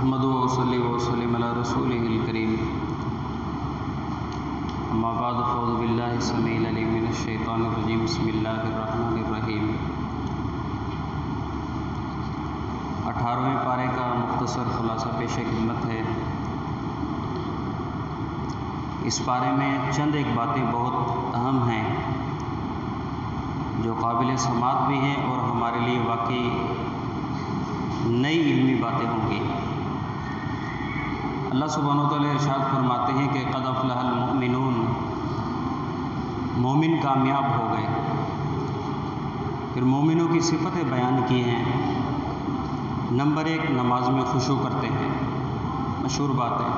احمد وصلی وسلم علی رسولہ الکریم اما بعد فاعوذ باللہ السمیع العلیم من الشیطان الرجیم بسم اللہ الرحمن الرحیم 18ویں پارے کا مختصر خلاصہ پیش خدمت ہے۔ اس پارے میں چند ایک باتیں بہت اہم ہیں جو قابل سماعت بھی ہیں اور ہمارے لیے واقعی نئی علمی باتیں ہوں گی۔ اللہ سبحانہ و تعالی ارشاد فرماتے ہیں کہ قد افلح المؤمنون، مومن کامیاب ہو گئے۔ پھر مومنوں کی صفتیں بیان کی ہیں۔ نمبر 1، نماز میں خشوع کرتے ہیں، مشہور بات ہے۔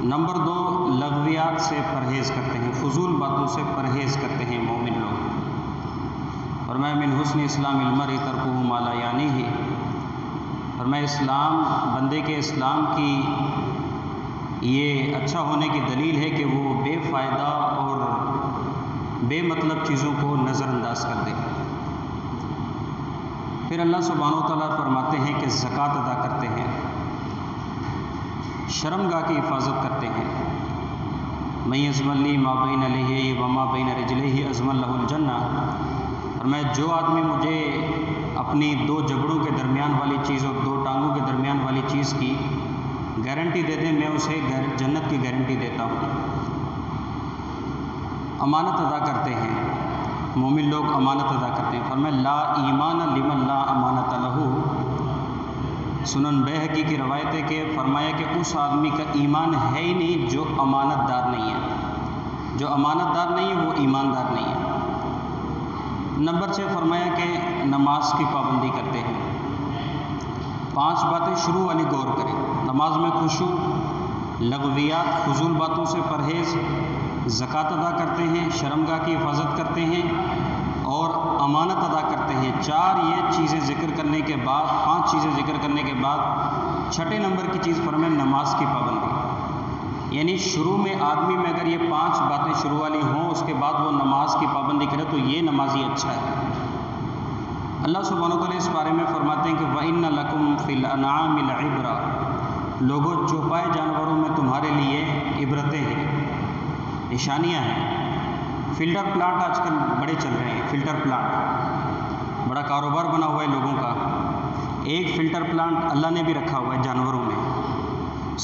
نمبر 2، لغویات سے پرہیز کرتے ہیں، فضول باتوں سے پرہیز کرتے ہیں مومن لوگ۔ اور میں من حسن اسلام المرء ترکہ ما لا یعنیہ، اور میں بندے کے اسلام کی یہ اچھا ہونے کی دلیل ہے کہ وہ بے فائدہ اور بے مطلب چیزوں کو نظر انداز کر دے۔ پھر اللہ سبحانہ و تعالیٰ فرماتے ہیں کہ زکوٰۃ ادا کرتے ہیں، شرمگاہ کی حفاظت کرتے ہیں۔ من یضمن لی ما بین لیہ وما بین رجلیہ اضمن لہ الجنہ، اور میں جو آدمی مجھے اپنی 2 جبڑوں کے درمیان والی چیز اور 2 ٹانگوں کے درمیان والی چیز کی گارنٹی دے دے، میں اسے جنت کی گارنٹی دیتا ہوں۔ امانت ادا کرتے ہیں، مومن لوگ امانت ادا کرتے ہیں۔ فرمایا لا ایمان لمن لا امانت لہ، سنن بیہقی کی روایت ہے کہ فرمایا کہ اس آدمی کا ایمان ہے ہی نہیں جو امانت دار نہیں ہے، جو امانت دار نہیں ہے وہ ایماندار نہیں ہے۔ نمبر 6 فرمایا کہ نماز کی پابندی کرتے ہیں۔ 5 باتیں شروع والی غور کریں۔ نماز میں خشوع، لغویات فضول باتوں سے پرہیز، زکوٰۃ ادا کرتے ہیں، شرمگاہ کی حفاظت کرتے ہیں اور امانت ادا کرتے ہیں۔ 4 یہ چیزیں ذکر کرنے کے بعد 5 چیزیں ذکر کرنے کے بعد 6 نمبر کی چیز فرمائے نماز کی پابندی، یعنی شروع میں آدمی میں اگر یہ 5 باتیں شروع والی ہوں اس کے بعد وہ نماز کی پابندی کرے تو یہ نمازی اچھا ہے۔ اللہ سبحانہ و تعالیٰ اس بارے میں فرماتے ہیں کہ وَإِنَّ لَكُمْ فِي الْأَنْعَامِ لَعِبْرَةً، لوگوں چوپائے جانوروں میں تمہارے لیے عبرتیں ہیں، نشانیاں ہیں۔ فلٹر پلانٹ آج کل بڑے چل رہے ہیں، فلٹر پلانٹ بڑا کاروبار بنا ہوا ہے لوگوں کا۔ ایک فلٹر پلانٹ اللہ نے بھی رکھا ہوا ہے جانوروں میں۔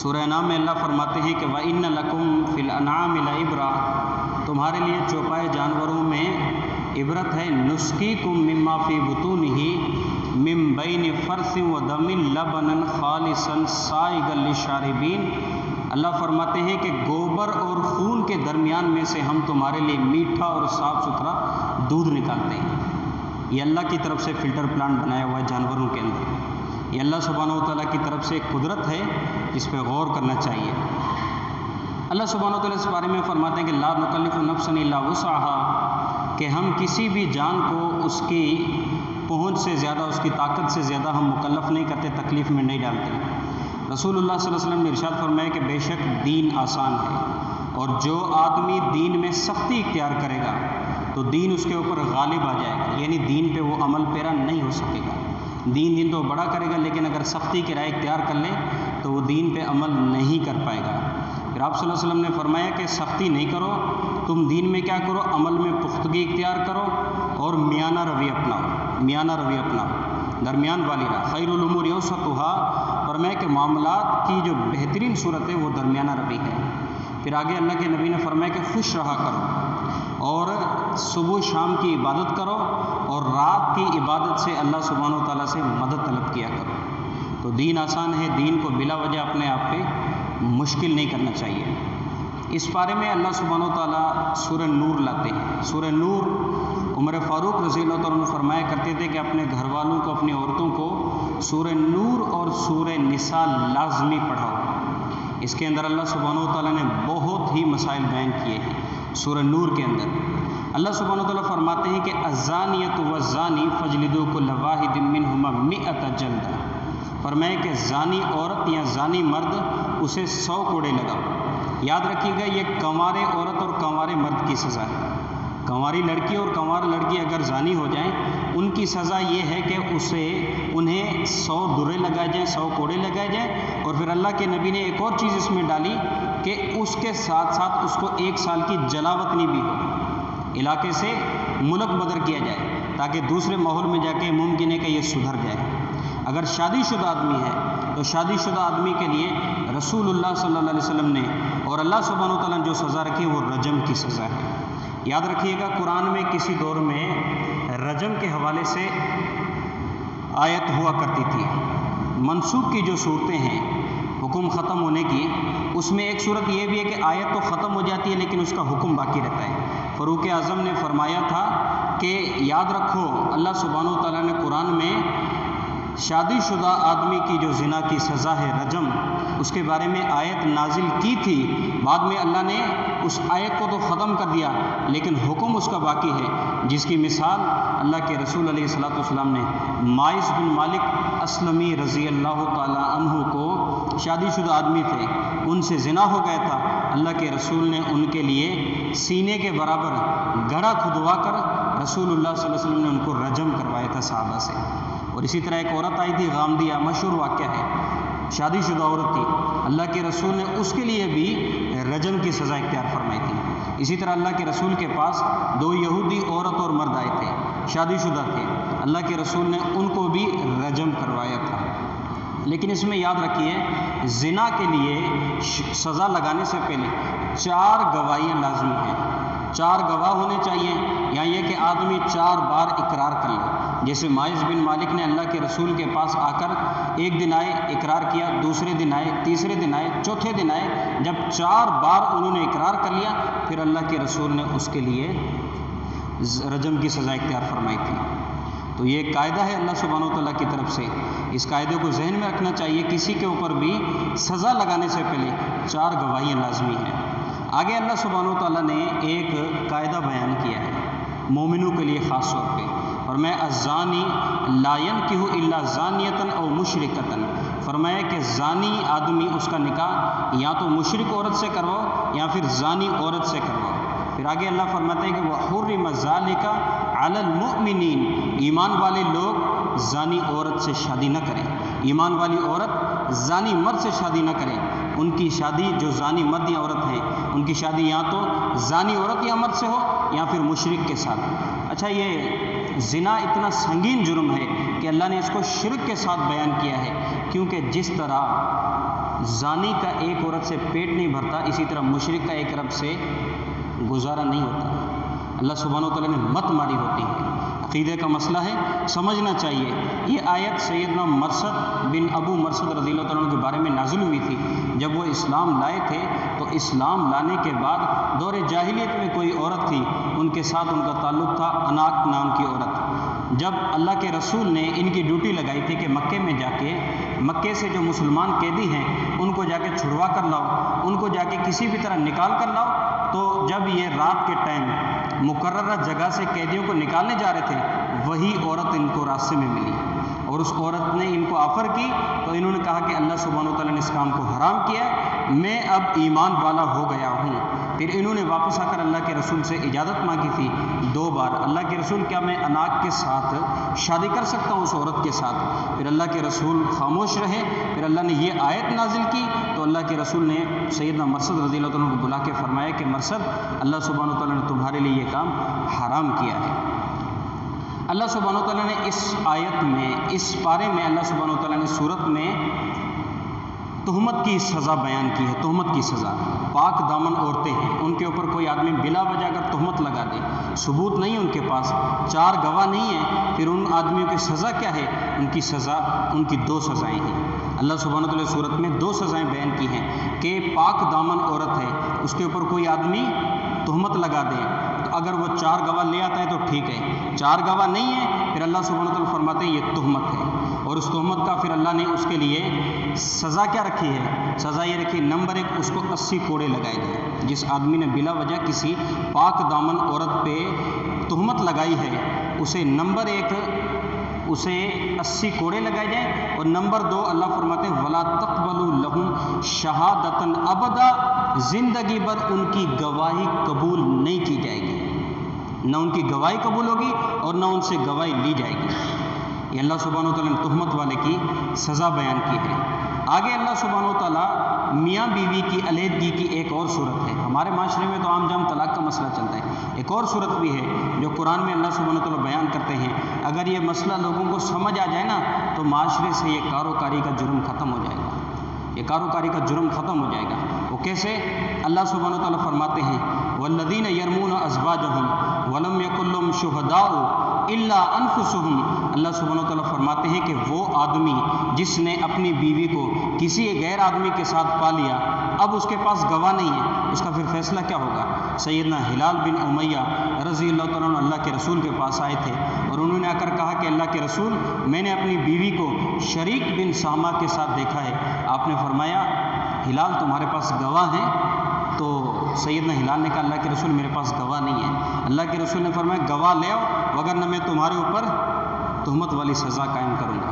سورہ انعام میں اللہ فرماتے ہیں کہ وَإِنَّ لَكُمْ فِي الْأَنْعَامِ لَعِبْرَةً، تمہارے لیے چوپائے جانوروں میں عبرت ہے۔ نُسْقِيكُم مِّمَّا فِي بُطُونِهِ مِن بَيْنِ فَرْثٍ وَدَمٍ لَبَنًا خَالِصًا سَائِغًا لِّلشَّارِبِينَ، اللہ فرماتے ہیں کہ گوبر اور خون کے درمیان میں سے ہم تمہارے لیے میٹھا اور صاف ستھرا دودھ نکالتے ہیں۔ یہ اللہ کی طرف سے فلٹر پلانٹ بنایا ہوا ہے جانوروں کے اندر۔ یہ اللہ سبحانہ و تعالیٰ کی طرف سے ایک قدرت ہے جس پہ غور کرنا چاہیے۔ اللہ سبحانہ و تعالیٰ اس بارے میں فرماتے ہیں کہ لا نکلف نفسا الا وسعها، کہ ہم کسی بھی جان کو اس کی پہنچ سے زیادہ، اس کی طاقت سے زیادہ ہم مکلف نہیں کرتے، تکلیف میں نہیں ڈالتے۔ رسول اللہ صلی اللہ علیہ وسلم نے ارشاد فرمایا کہ بے شک دین آسان ہے، اور جو آدمی دین میں سختی اختیار کرے گا تو دین اس کے اوپر غالب آ جائے گا، یعنی دین پہ وہ عمل پیرا نہیں ہو سکے گا۔ دین تو بڑا کرے گا لیکن اگر سختی کی رائے اختیار کر لے تو وہ دین پہ عمل نہیں کر پائے گا۔ پھر آپ صلی اللہ علیہ وسلم نے فرمایا کہ سختی نہیں کرو، تم دین میں کیا کرو، عمل میں پختگی اختیار کرو اور میانہ روی اپناؤ، درمیان والی راہ۔ خیر الامور اوسطها، فرمایا کہ معاملات کی جو بہترین صورت ہے وہ درمیانہ روی ہے۔ پھر آگے اللہ کے نبی نے فرمایا کہ خوش رہا کرو اور صبح شام کی عبادت کرو اور رات کی عبادت سے اللہ سبحانہ و تعالیٰ سے مدد طلب کیا کرو۔ تو دین آسان ہے، دین کو بلا وجہ اپنے آپ پہ مشکل نہیں کرنا چاہیے۔ اس بارے میں اللہ سبحانہ و تعالیٰ سورہ نور لاتے ہیں۔ سورہ نور عمر فاروق رضی اللہ تعالیٰ عنہ فرمایا کرتے تھے کہ اپنے گھر والوں کو، اپنی عورتوں کو سورہ نور اور سورہ نساء لازمی پڑھاؤ۔ اس کے اندر اللہ سبحانہ و تعالیٰ نے بہت ہی مسائل بیان کیے ہیں۔ سورہ نور کے اندر اللہ سبحانہ و تعالیٰ فرماتے ہیں کہ الزانیۃ والزانی فاجلدوا کل واحد منہما 100 جلدہ، فرمایا کہ زانی عورت یا زانی مرد اسے 100 کوڑے لگاؤ۔ یاد رکھیے گا یہ کنوارے عورت اور کنوارے مرد کی سزا ہے۔ کنواری لڑکی اور کنوار لڑکی اگر زانی ہو جائیں ان کی سزا یہ ہے کہ انہیں 100 درے لگائے جائیں، 100 کوڑے لگائے جائیں، اور پھر اللہ کے نبی نے ایک اور چیز اس میں ڈالی کہ اس کے ساتھ ساتھ اس کو 1 سال کی جلاوطنی بھی ہو، علاقے سے ملک بدر کیا جائے، تاکہ دوسرے ماحول میں جا کے ممکن ہے کہ یہ سدھر جائے۔ اگر شادی شدہ آدمی ہے تو شادی شدہ آدمی کے لیے رسول اللہ صلی اللہ علیہ وسلم نے اور اللہ سبحانہ وتعالیٰ نے جو سزا رکھی وہ رجم کی سزا ہے۔ یاد رکھیے گا، قرآن میں کسی دور میں رجم کے حوالے سے آیت ہوا کرتی تھی۔ منسوخ کی جو صورتیں ہیں حکم ختم ہونے کی، اس میں ایک صورت یہ بھی ہے کہ آیت تو ختم ہو جاتی ہے لیکن اس کا حکم باقی رہتا ہے۔ فاروق اعظم نے فرمایا تھا کہ یاد رکھو، اللہ سبحانہ وتعالیٰ نے قرآن میں شادی شدہ آدمی کی جو زنا کی سزا ہے رجم، اس کے بارے میں آیت نازل کی تھی، بعد میں اللہ نے اس آیت کو تو ختم کر دیا لیکن حکم اس کا باقی ہے، جس کی مثال اللہ کے رسول علیہ الصلوۃ والسلام نے مائز بن مالک اسلمی رضی اللہ تعالی عنہ کو، شادی شدہ آدمی تھے، ان سے زنا ہو گیا تھا، اللہ کے رسول نے ان کے لیے سینے کے برابر گڑھا کھدوا کر رسول اللہ صلی اللہ علیہ وسلم نے ان کو رجم کروایا تھا صحابہ سے۔ اور اسی طرح ایک عورت آئی تھی غامدیہ، مشہور واقعہ ہے، شادی شدہ عورت تھی، اللہ کے رسول نے اس کے لیے بھی رجم کی سزا اختیار فرمائی تھی۔ اسی طرح اللہ کے رسول کے پاس 2 یہودی عورت اور مرد آئے تھے، شادی شدہ تھے، اللہ کے رسول نے ان کو بھی رجم کروایا تھا۔ لیکن اس میں یاد رکھیے، زنا کے لیے سزا لگانے سے پہلے 4 گواہیاں لازمی ہیں، 4 گواہ ہونے چاہیے، یا یہ کہ آدمی 4 بار اقرار کر لے۔ جیسے مائز بن مالک نے اللہ کے رسول کے پاس آ کر ایک دن آئے، اقرار کیا، دوسرے دن آئے، تیسرے دن آئے، چوتھے دن آئے، جب 4 بار انہوں نے اقرار کر لیا پھر اللہ کے رسول نے اس کے لیے رجم کی سزا اختیار فرمائی تھی۔ تو یہ ایک قاعدہ ہے اللہ سبحانہ وتعالیٰ کی طرف سے، اس قاعدے کو ذہن میں رکھنا چاہیے، کسی کے اوپر بھی سزا لگانے سے پہلے 4 گواہیاں لازمی ہیں۔ آگے اللہ سبحانہ وتعالیٰ نے ایک قاعدہ بیان کیا ہے مومنوں کے لیے خاص طور پہ، اور میں الزانی لا ينکح الا زانیۃ او مشرکۃ، فرمایا کہ زانی آدمی اس کا نکاح یا تو مشرک عورت سے کرواؤ یا پھر زانی عورت سے کرواؤ۔ پھر آگے اللہ فرماتے ہیں کہ وحرم ذلک علی المؤمنین، ایمان والے لوگ زانی عورت سے شادی نہ کریں، ایمان والی عورت زانی مرد سے شادی نہ کریں، ان کی شادی جو زانی مرد یا عورت ہیں ان کی شادی یا تو زانی عورت یا مرد سے ہو یا پھر مشرک کے ساتھ۔ اچھا، یہ زنا اتنا سنگین جرم ہے کہ اللہ نے اس کو شرک کے ساتھ بیان کیا ہے، کیونکہ جس طرح زانی کا ایک عورت سے پیٹ نہیں بھرتا، اسی طرح مشرک کا ایک رب سے گزارا نہیں ہوتا، اللہ سبحانہ وتعالیٰ نے مت ماری ہوتی ہے۔ عقیدے کا مسئلہ ہے، سمجھنا چاہیے۔ یہ آیت سیدنا مرثد بن ابو مرثد رضی اللہ تعالیٰ عنہ کے بارے میں نازل ہوئی تھی۔ جب وہ اسلام لائے تھے تو اسلام لانے کے بعد دور جاہلیت میں کوئی عورت تھی، ان کے ساتھ ان کا تعلق تھا، اناق نام کی عورت۔ جب اللہ کے رسول نے ان کی ڈیوٹی لگائی تھی کہ مکے میں جا کے مکے سے جو مسلمان قیدی ہیں ان کو جا کے چھڑوا کر لاؤ، ان کو جا کے کسی بھی طرح نکال کر لاؤ، تو جب یہ رات کے ٹائم مقررہ جگہ سے قیدیوں کو نکالنے جا رہے تھے، وہی عورت ان کو راستے میں ملی، اور اس عورت نے ان کو آفر کی تو انہوں نے کہا کہ اللہ سبحانہ وتعالیٰ نے اس کام کو حرام کیا ہے، میں اب ایمان والا ہو گیا ہوں۔ پھر انہوں نے واپس آ کر اللہ کے رسول سے اجازت مانگی تھی 2 بار، اللہ کے رسول کیا میں اناق کے ساتھ شادی کر سکتا ہوں اس عورت کے ساتھ؟ پھر اللہ کے رسول خاموش رہے، پھر اللہ نے یہ آیت نازل کی تو اللہ کے رسول نے سیدنا مرثد رضی اللہ عنہ کو بلا کے فرمایا کہ مرثد، اللہ سبحانہ وتعالیٰ نے تمہارے لیے یہ کام حرام کیا ہے۔ اللہ سبحانہ وتعالیٰ نے اس آیت میں، اس پارے میں اللہ سبحانہ وتعالیٰ نے صورت میں تہمت کی سزا بیان کی ہے، تہمت کی سزا۔ پاک دامن عورتیں ہیں، ان کے اوپر کوئی آدمی بلا وجہ اگر تہمت لگا دے، ثبوت نہیں ان کے پاس، 4 گواہ نہیں ہیں، پھر ان آدمیوں کی سزا کیا ہے؟ ان کی سزا، ان کی 2 سزائیں ہیں۔ اللہ سبحانہ وتعالیٰ صورت میں 2 سزائیں بیان کی ہیں کہ پاک دامن عورت ہے، اس کے اوپر کوئی آدمی تہمت لگا دے تو اگر وہ 4 گواہ لے آتا ہے تو ٹھیک ہے، 4 گواہ نہیں ہے پھر اللہ سبحانہ وتعالیٰ فرماتے ہیں یہ تہمت ہے، اور اس تہمت کا پھر اللہ نے اس کے لیے سزا کیا رکھی ہے؟ سزا یہ رکھی، نمبر 1 اس کو 80 کوڑے لگائے گئے۔ جس آدمی نے بلا وجہ کسی پاک دامن عورت پہ تہمت لگائی ہے اسے نمبر 1 اسے 80 کوڑے لگائے جائیں، اور نمبر 2 اللہ فرماتے ہیں وَلَا تَقْبَلُوا لَهُمْ شَهَادَةً أَبَدًا، زندگی بھر ان کی گواہی قبول نہیں کی جائے گی۔ نہ ان کی گواہی قبول ہوگی اور نہ ان سے گواہی لی جائے گی۔ یہ اللہ سبحانہ و تعالیٰ نے تہمت والے کی سزا بیان کی ہے۔ آگے اللہ سبحانہ و تعالیٰ میاں بیوی کی علیحدگی کی ایک اور صورت ہے۔ ہمارے معاشرے میں تو عام جام طلاق کا مسئلہ چلتا ہے، ایک اور صورت بھی ہے جو قرآن میں اللہ سبحانہ و تعالیٰ بیان کرتے ہیں۔ اگر یہ مسئلہ لوگوں کو سمجھ آ جائے نا تو معاشرے سے یہ کاروکاری کا جرم ختم ہو جائے گا، یہ کاروکاری کا جرم ختم ہو جائے گا۔ وہ کیسے؟ اللہ سبحانہ و تعالیٰ فرماتے ہیں والذین یرمون ازواجہم ولم یکن لہم شہداء الا انفسہم۔ اللہ سبحانہ و تعالیٰ فرماتے ہیں کہ وہ آدمی جس نے اپنی بیوی کو کسی غیر آدمی کے ساتھ پا لیا، اب اس کے پاس گواہ نہیں ہے، اس کا پھر فیصلہ کیا ہوگا؟ سیدنا ہلال بن امیہ رضی اللہ تعالیٰ عنہ اللہ کے رسول کے پاس آئے تھے اور انہوں نے آ کر کہا کہ اللہ کے رسول، میں نے اپنی بیوی کو شریک بن سامہ کے ساتھ دیکھا ہے۔ آپ نے فرمایا ہلال تمہارے پاس گواہ ہیں؟ تو سیدنا ہلال نے کہا اللہ کے رسول میرے پاس گواہ نہیں ہے۔ اللہ کے رسول نے فرمایا گواہ لے آؤ وگرنہ میں تمہارے اوپر تہمت والی سزا قائم کروں گا۔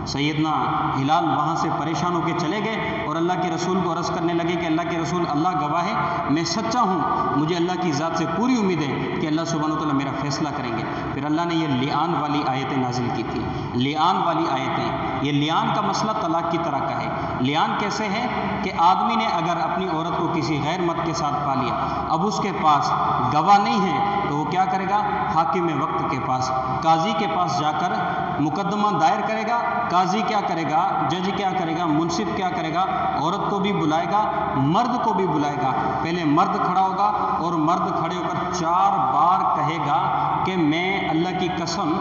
سیدنا ہلال وہاں سے پریشان ہو کے چلے گئے اور اللہ کے رسول کو عرض کرنے لگے کہ اللہ کے رسول اللہ گواہ ہے میں سچا ہوں، مجھے اللہ کی ذات سے پوری امید ہے کہ اللہ سبحانہ و تعالیٰ میرا فیصلہ کریں گے۔ پھر اللہ نے یہ لعان والی آیتیں نازل کی تھی، لعان والی آیتیں۔ یہ لعان کا مسئلہ طلاق کی طرح کا ہے۔ لعان کیسے ہے کہ آدمی نے اگر اپنی عورت کو کسی غیر مرد کے ساتھ پا لیا، اب اس کے پاس گواہ نہیں ہے تو وہ کیا کرے گا؟ حاکم وقت کے پاس، قاضی کے پاس جا کر مقدمہ دائر کرے گا۔ قاضی کیا کرے گا؟ جج کیا کرے گا؟ منصف کیا کرے گا؟ عورت کو بھی بلائے گا، مرد کو بھی بلائے گا۔ پہلے مرد کھڑا ہوگا اور مرد کھڑے ہو کر 4 بار کہے گا کہ میں اللہ کی قسم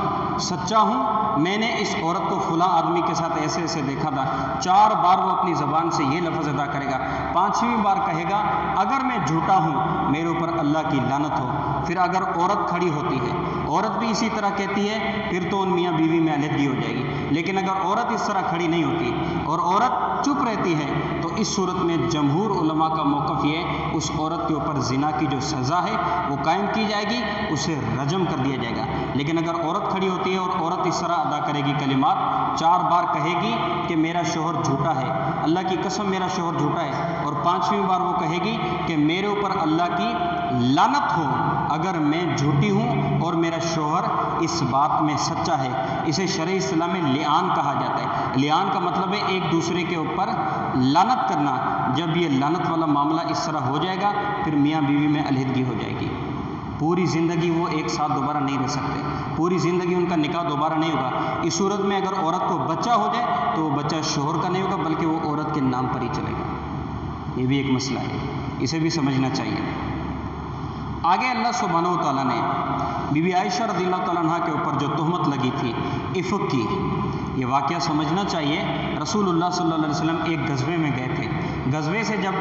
سچا ہوں، میں نے اس عورت کو فلاں آدمی کے ساتھ ایسے ایسے دیکھا تھا۔ 4 بار وہ اپنی زبان سے یہ لفظ ادا کرے گا۔ 5ویں بار کہے گا اگر میں جھوٹا ہوں میرے اوپر اللہ کی لعنت ہو۔ پھر اگر عورت کھڑی ہوتی ہے، عورت بھی اسی طرح کہتی ہے، پھر تو ان میاں بیوی میں علیحدگی ہو جائے گی۔ لیکن اگر عورت اس طرح کھڑی نہیں ہوتی اور عورت چپ رہتی ہے تو اس صورت میں جمہور علماء کا موقف یہ اس عورت کے اوپر زنا کی جو سزا ہے وہ قائم کی جائے گی، اسے رجم کر دیا جائے گا۔ لیکن اگر عورت کھڑی ہوتی ہے اور عورت اس طرح ادا کرے گی کلمات، 4 بار کہے گی کہ میرا شوہر جھوٹا ہے، اللہ کی قسم میرا شوہر جھوٹا ہے، اور 5ویں بار وہ کہے گی کہ میرے اوپر اللہ کی لعنت ہو اگر میں جھوٹی ہوں اور میرا شوہر اس بات میں سچا ہے۔ اسے شرع اسلام میں لعان کہا جاتا ہے۔ لعان کا مطلب ہے ایک دوسرے کے اوپر لعنت کرنا۔ جب یہ لعنت والا معاملہ اس طرح ہو جائے گا پھر میاں بیوی میں علیحدگی ہو جائے گی۔ پوری زندگی وہ ایک ساتھ دوبارہ نہیں رہ سکتے، پوری زندگی ان کا نکاح دوبارہ نہیں ہوگا۔ اس صورت میں اگر عورت کو بچہ ہو جائے تو وہ بچہ شوہر کا نہیں ہوگا بلکہ وہ عورت کے نام پر ہی چلے گا۔ یہ بھی ایک مسئلہ ہے، اسے بھی سمجھنا چاہیے۔ آگے اللہ سبحانہ و تعالیٰ نے بی بی عائشہ رضی اللہ تعالیٰ عنہ کے اوپر جو تہمت لگی تھی عفق کی، یہ واقعہ سمجھنا چاہیے۔ رسول اللہ صلی اللہ علیہ وسلم ایک غزوے میں گئے تھے، غزوے سے جب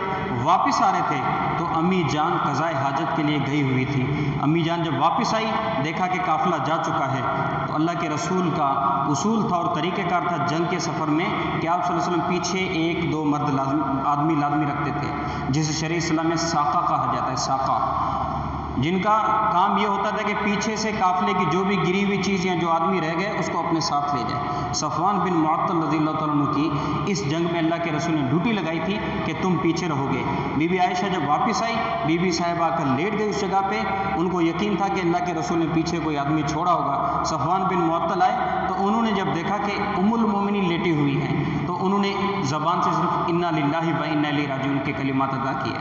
واپس آ رہے تھے تو امی جان قضائے حاجت کے لیے گئی ہوئی تھی۔ امی جان جب واپس آئی دیکھا کہ قافلہ جا چکا ہے، تو اللہ کے رسول کا اصول تھا اور طریقہ کار تھا جنگ کے سفر میں کہ آپ صلی اللہ علیہ وسلم پیچھے 1-2 مرد آدمی لازمی رکھتے تھے، جسے شرع اسلام میں ساقہ کہا جاتا ہے، ساقہ، جن کا کام یہ ہوتا تھا کہ پیچھے سے قافلے کی جو بھی گری ہوئی چیز یا جو آدمی رہ گئے اس کو اپنے ساتھ لے جائے۔ صفوان بن معطل رضی اللہ تعالیٰ عنہ کی اس جنگ میں اللہ کے رسول نے ڈیوٹی لگائی تھی کہ تم پیچھے رہو گے۔ بی بی عائشہ جب واپس آئی، بی بی صاحبہ آ کر لیٹ گئی اس جگہ پہ، ان کو یقین تھا کہ اللہ کے رسول نے پیچھے کوئی آدمی چھوڑا ہوگا۔ صفوان بن معطل آئے تو انہوں نے جب دیکھا کہ ام المومنین لیٹی ہوئی ہیں تو انہوں نے زبان سے صرف انا للہ و انا الیہ راجعون کے کلمات ادا کیے،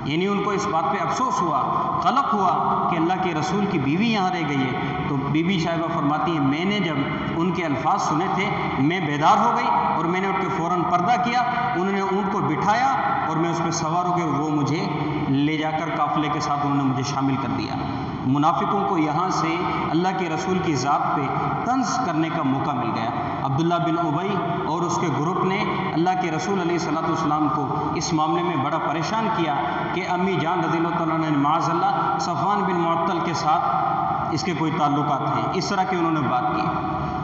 یعنی ان کو اس بات پہ افسوس ہوا، قلق ہوا کہ اللہ کے رسول کی بیوی یہاں رہ گئی ہے۔ تو بی بی صاحبہ فرماتی ہیں میں نے جب ان کے الفاظ سنے تھے میں بیدار ہو گئی اور میں نے اٹھ کے فوراً پردہ کیا، انہوں نے اونٹ کو بٹھایا اور میں اس پہ سوار ہو گیا اور وہ مجھے لے جا کر قافلے کے ساتھ انہوں نے مجھے شامل کر دیا۔ منافقوں کو یہاں سے اللہ کے رسول کی ذات پہ طنز کرنے کا موقع مل گیا۔ عبداللہ بن ابی اور اس کے گروپ نے اللہ کے رسول علیہ الصلوۃ والسلام کو اس معاملے میں بڑا پریشان کیا کہ امی جان رضی اللہ تعالیٰ عنہ نے معاذ اللہ صفوان بن معطل کے ساتھ اس کے کوئی تعلقات ہیں، اس طرح کی انہوں نے بات کی۔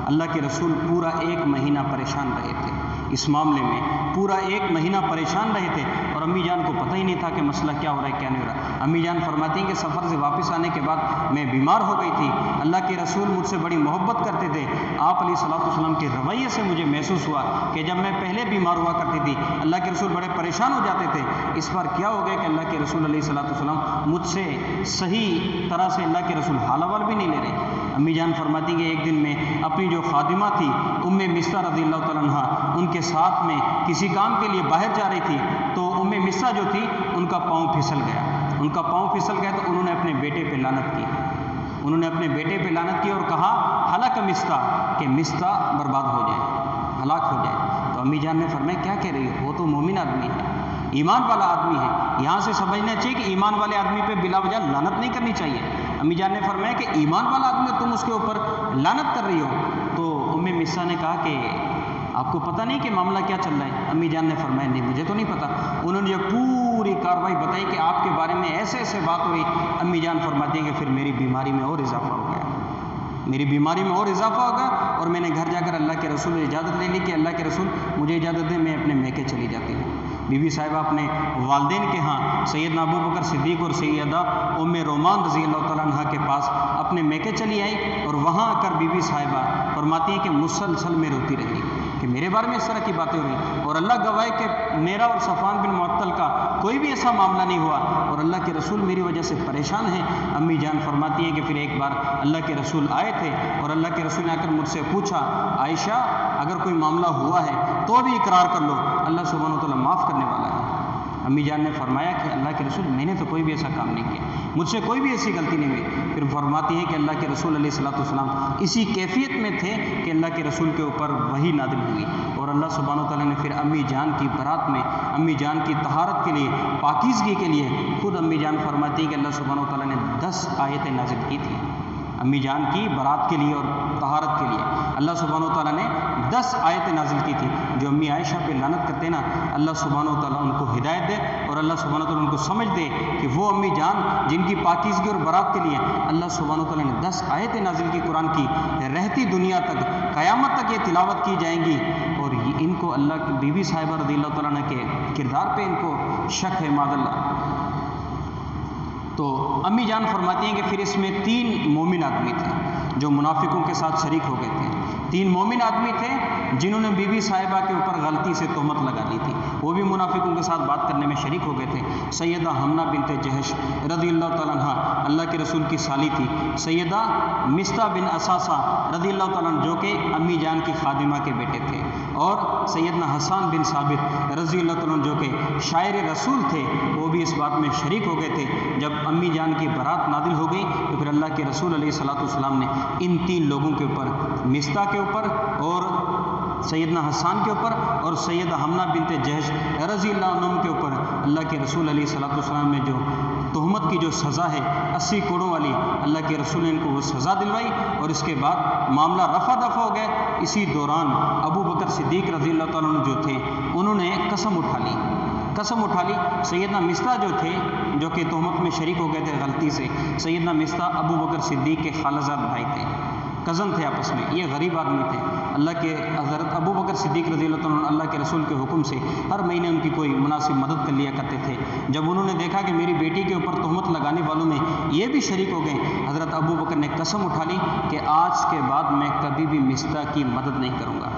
اللہ کے رسول پورا 1 مہینہ پریشان رہے تھے، اس معاملے میں پورا 1 مہینہ پریشان رہے تھے اور امی جان کو پتہ ہی نہیں تھا کہ مسئلہ کیا ہو رہا ہے کیا نہیں ہو رہا۔ امی جان فرماتی ہیں کہ سفر سے واپس آنے کے بعد میں بیمار ہو گئی تھی، اللہ کے رسول مجھ سے بڑی محبت کرتے تھے، آپ علیہ الصلوۃ والسلام کے رویے سے مجھے محسوس ہوا کہ جب میں پہلے بیمار ہوا کرتی تھی اللہ کے رسول بڑے پریشان ہو جاتے تھے، اس بار کیا ہو گیا کہ اللہ کے رسول علیہ الصلوۃ والسلام مجھ سے صحیح طرح سے اللہ کے رسول حال احوال بھی نہیں لے رہے۔ امی جان فرماتی کہ ایک دن میں اپنی جو خادمہ تھی مصطح رضی اللہ تعالیٰ عنہ ان کے ساتھ میں کسی کام کے لیے باہر جا رہی تھی، تو مصطح جو تھی ان کا پاؤں پھسل گیا، تو انہوں نے اپنے بیٹے پہ لعنت کی، اور کہا ہلاک مصطح، کہ مصطح برباد ہو جائے، ہلاک ہو جائے۔ تو امی جان نے فرمایا کیا کہہ رہی ہو، وہ تو مومن آدمی ہے، ایمان والا آدمی ہے، یہاں سے سمجھنا چاہیے کہ ایمان والے آدمی پہ بلا وجہ لعنت نہیں کرنی چاہیے۔ امی جان نے فرمایا کہ ایمان والا آدمی تم اس کے اوپر لعنت کر رہی ہو، تو مصطح نے کہا کہ آپ کو پتہ نہیں کہ معاملہ کیا چل رہا ہے؟ امی جان نے فرمایا نہیں مجھے تو نہیں پتہ۔ انہوں نے یہ پوری کارروائی بتائی کہ آپ کے بارے میں ایسے بات ہوئی۔ امی جان فرماتی ہیں کہ پھر میری بیماری میں اور اضافہ ہو گیا، اور میں نے گھر جا کر اللہ کے رسول سے اجازت لے لی کہ اللہ کے رسول مجھے اجازت دیں، میں اپنے میکے چلی جاتی ہوں۔ بی بی صاحبہ اپنے والدین کے ہاں سیدنا ابو بکر صدیق اور سیدہ رومان رضی اللہ تعالیٰ عنہ کے پاس اپنے میکے چلی آئی، اور وہاں آ کر بی بی صاحبہ فرماتی ہیں کہ مسلسل میں روتی رہی کہ میرے بارے میں اس طرح کی باتیں ہوئی، اور اللہ گواہ کہ میرا اور صفوان بن معطل کا کوئی بھی ایسا معاملہ نہیں ہوا، اور اللہ کے رسول میری وجہ سے پریشان ہیں۔ امی جان فرماتی ہیں کہ پھر ایک بار اللہ کے رسول آئے تھے، اور اللہ کے رسول نے آ کر مجھ سے پوچھا عائشہ اگر کوئی معاملہ ہوا ہے تو بھی اقرار کر لو، اللہ سبحانہ و تعالیٰ معاف کرنے والا ہے۔ امی جان نے فرمایا کہ اللہ کے رسول میں نے تو کوئی بھی ایسا کام نہیں کیا، مجھ سے کوئی بھی ایسی غلطی نہیں ہوئی۔ پھر فرماتی ہے کہ اللہ کے رسول علیہ الصلوۃ والسلام اسی کیفیت میں تھے کہ اللہ کے رسول کے اوپر وحی نازل ہوئی، اور اللہ سبحانہ و تعالیٰ نے پھر امی جان کی برات میں امی جان کی طہارت کے لیے، پاکیزگی کے لیے، خود امی جان فرماتی ہے کہ اللہ سبحانہ و تعالیٰ نے 10 آیتیں نازل کی تھی امی جان کی برات کے لیے اور طہارت کے لیے۔ اللہ سبحانہ و تعالیٰ نے 10 آیتیں نازل کی تھی۔ جو امی عائشہ پہ لعنت کرتے ہیں نا، اللہ سبحانہ و تعالیٰ ان کو ہدایت دے، اور اللہ سبحانہ و تعالیٰ ان کو سمجھ دے کہ وہ امی جان جن کی پاکیزگی اور برات کے لیے اللہ سبحانہ و تعالیٰ نے 10 آیتیں نازل کی قرآن کی، رہتی دنیا تک قیامت تک یہ تلاوت کی جائیں گی، اور ان کو اللہ کی بی بی صاحبہ رضی اللہ تعالیٰ عنہ کے کردار پہ ان کو شک ہے معاذ اللہ۔ تو امی جان فرماتی ہیں کہ پھر اس میں 3 مومن آدمی تھے جو منافقوں کے ساتھ شریک ہو گئے تھے۔ 3 مومن آدمی تھے جنہوں نے بی بی صاحبہ کے اوپر غلطی سے تہمت لگا لی تھی، وہ بھی منافقوں کے ساتھ بات کرنے میں شریک ہو گئے تھے۔ سیدہ حمنہ بنت جہش رضی اللہ تعالیٰ عنہ اللہ کے رسول کی سالی تھی، سیدہ مصطح بن اساسہ رضی اللہ تعالیٰ عنہ جو کہ امی جان کی خادمہ کے بیٹے تھے، اور سیدنا حسان بن ثابت رضی اللہ تعالیٰ عنہ جو کہ شاعر رسول تھے، وہ بھی اس بات میں شریک ہو گئے تھے۔ جب امی جان کی برات نازل ہو گئی تو پھر اللہ کے رسول علیہ الصلوۃ والسلام نے ان 3 لوگوں کے اوپر، مصطح کے اوپر اور سیدنا حسان کے اوپر اور سیدہ حمنہ بنت جہش رضی اللہ عنہم کے اوپر اللہ کے رسول علیہ الصلوۃ والسلام نے جو تہمت کی جو سزا ہے 80 کوڑوں والی، اللہ کے رسول نے ان کو وہ سزا دلوائی، اور اس کے بعد معاملہ رفع دفع ہو گئے۔ اسی دوران ابو بکر صدیق رضی اللہ تعالیٰ عنہ جو تھے انہوں نے قسم اٹھا لی، سیدنا مصطح جو تھے جو کہ تہمت میں شریک ہو گئے تھے غلطی سے، سیدنا مصطح ابو بکر صدیق کے خالہ زاد بھائی تھے، کزن تھے آپس میں، یہ غریب آدمی تھے۔ اللہ کے حضرت ابو بکر صدیق رضی اللہ تعالیٰ عنہ اللہ کے رسول کے حکم سے ہر مہینے ان کی کوئی مناسب مدد کر لیا کرتے تھے۔ جب انہوں نے دیکھا کہ میری بیٹی کے اوپر تہمت لگانے والوں میں یہ بھی شریک ہو گئے، حضرت ابو بکر نے قسم اٹھا لی کہ آج کے بعد میں کبھی بھی مصطح کی مدد نہیں کروں گا،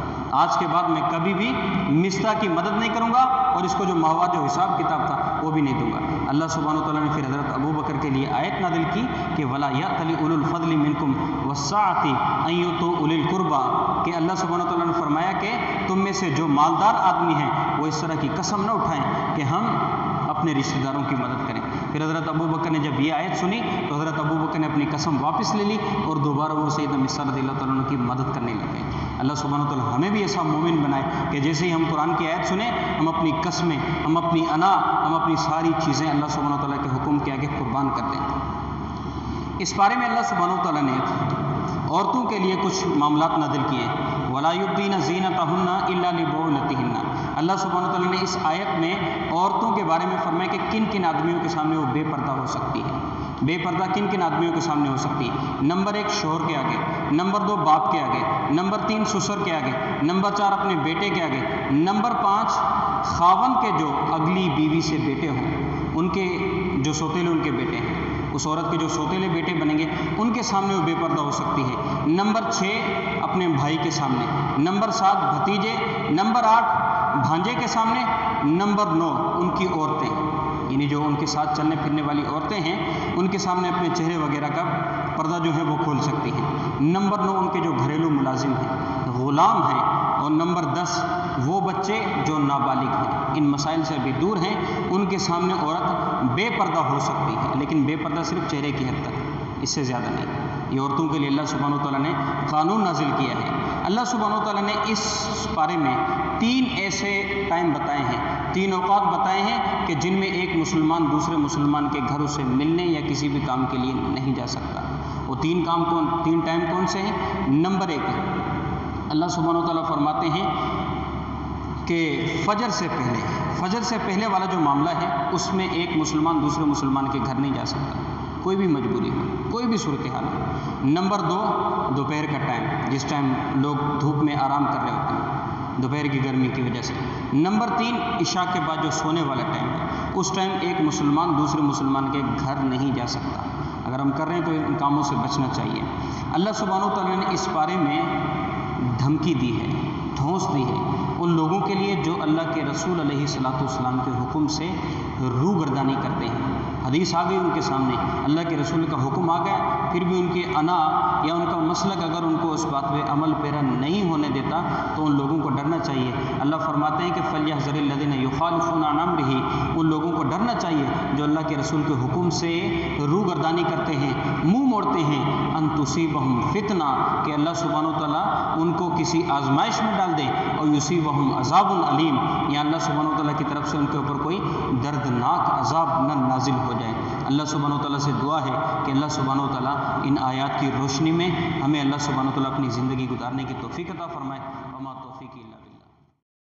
آج کے بعد میں کبھی بھی مصطح کی مدد نہیں کروں گا، اور اس کو جو ماہوار جو حساب کتاب تھا وہ بھی نہیں دوں گا۔ اللہ سبحانہ و تعالیٰ نے پھر حضرت ابو بکر کے لیے آیت نازل کی کہ وَلَا يَأْتَلِ أُولُو الْفَضْلِ مِنْكُمْ وَالسَّعَةِ أَن يُؤْتُوا أُولِي الْقُرْبَىٰ، کہ اللہ سبحانہ و تعالیٰ نے فرمایا کہ تم میں سے جو مالدار آدمی ہیں وہ اس طرح کی قسم نہ اٹھائیں کہ ہم اپنے رشتہ داروں کی مدد کریں۔ پھر حضرت ابو بکر نے جب یہ آیت سنی تو حضرت ابو بکر نے اپنی قسم واپس لے لی اور دوبارہ وہ سیدنا مصطح رضی اللہ تعالیٰ عنہ کی مدد کرنے لگے۔ اللہ سبحانہ و تعالیٰ ہمیں بھی ایسا مومن بنائے کہ جیسے ہی ہم قرآن کی آیت سنیں ہم اپنی قسمیں، ہم اپنی انا، ہم اپنی ساری چیزیں اللہ سبحانہ و تعالیٰ کے حکم کے آگے قربان کر دیں۔ اس بارے میں اللہ سبحانہ و تعالیٰ نے عورتوں کے لیے کچھ معاملات نازل کیے ہیں۔ وَلَا يُبْدِينَ زِينَتَهُنَّ إِلَّا لِبُعُولَتِهِنَّ، اللہ سبحانہ و تعالیٰ نے اس آیت میں عورتوں کے بارے میں فرمایا کہ کن کن آدمیوں کے سامنے وہ بے پردہ ہو سکتی ہے۔ بے پردہ کن کن آدمیوں کے سامنے ہو سکتی ہے؟ نمبر 1 شوہر کے آگے، نمبر 2 باپ کے آگے، نمبر 3 سسر کے آگے، نمبر 4 اپنے بیٹے کے آگے، نمبر 5 خاوند کے جو اگلی بیوی سے بیٹے ہوں، ان کے جو سوتیلے ان کے بیٹے ہیں، اس عورت کے جو سوتیلے بیٹے بنیں گے ان کے سامنے وہ بے پردہ ہو سکتی ہے۔ نمبر 6 اپنے بھائی کے سامنے، نمبر 7 بھتیجے، نمبر 8 بھانجے کے سامنے، نمبر 9 ان کی عورتیں، یعنی جو ان کے ساتھ چلنے پھرنے والی عورتیں ہیں ان کے سامنے اپنے چہرے وغیرہ کا پردہ جو ہے وہ کھول سکتی ہیں۔ نمبر 9 ان کے جو گھریلو ملازم ہیں، غلام ہیں، اور نمبر 10 وہ بچے جو نابالغ ہیں، ان مسائل سے بھی دور ہیں، ان کے سامنے عورت بے پردہ ہو سکتی ہے، لیکن بے پردہ صرف چہرے کی حد تک، اس سے زیادہ نہیں۔ یہ عورتوں کے لیے اللہ سبحانہ وتعالیٰ نے قانون نازل کیا ہے۔ اللہ سبحانہ وتعالیٰ نے اس بارے میں 3 ایسے ٹائم بتائے ہیں، 3 اوقات بتائے ہیں کہ جن میں ایک مسلمان دوسرے مسلمان کے گھر اسے ملنے یا کسی بھی کام کے لیے نہیں جا سکتا۔ وہ 3 ٹائم کون سے ہیں؟ نمبر 1 اللہ سبحانہ وتعالیٰ فرماتے ہیں کہ فجر سے پہلے والا جو معاملہ ہے اس میں ایک مسلمان دوسرے مسلمان کے گھر نہیں جا سکتا، کوئی بھی مجبوری ہو، کوئی بھی صورتحال ہو۔ نمبر 2 دوپہر کا ٹائم، جس ٹائم لوگ دھوپ میں آرام کر رہے ہوتے ہیں دوپہر کی گرمی کی وجہ سے۔ نمبر 3 عشاء کے بعد جو سونے والا ٹائم ہے، اس ٹائم ایک مسلمان دوسرے مسلمان کے گھر نہیں جا سکتا۔ اگر ہم کر رہے ہیں تو ان کاموں سے بچنا چاہیے۔ اللہ سبحانہ وتعالیٰ نے اس بارے میں دھمکی دی ہے، دھونس دی ہے ان لوگوں کے لیے جو اللہ کے رسول علیہ الصلوۃ والسلام کے حکم سے روگردانی کرتے ہیں۔ حدیث آ گئی ان کے سامنے، اللہ کے رسول کا حکم آ گیا، پھر بھی ان کے انا یا ان کا مسلک اگر ان کو اس بات پہ عمل پیرا نہیں ہونے دیتا تو ان لوگوں کو ڈرنا چاہیے۔ اللہ فرماتے ہیں کہ فَلْيَحْذَرِ الَّذِينَ يُخَالِفُونَ عَنْ أَمْرِهِ، ان لوگوں کو ڈرنا چاہیے جو اللہ کے رسول کے حکم سے روگردانی کرتے ہیں، منہ موڑتے ہیں، ان تصیبہم فتنہ، کہ اللہ سبحانہ وتعالیٰ ان کو کسی آزمائش میں ڈال دے، اور یصیبہم عذاب علیم، یا اللہ سبحانہ وتعالیٰ کی طرف سے ان کے اوپر کوئی دردناک عذاب نہ نازل ہو جائے۔ اللہ سبحانہ وتعالیٰ سے دعا ہے کہ اللہ سبحانہ وتعالیٰ ان آیات کی روشنی میں ہمیں اللہ سبحانہ وتعالیٰ اپنی زندگی گزارنے کی توفیق عطا فرمائے۔ وما توفیقی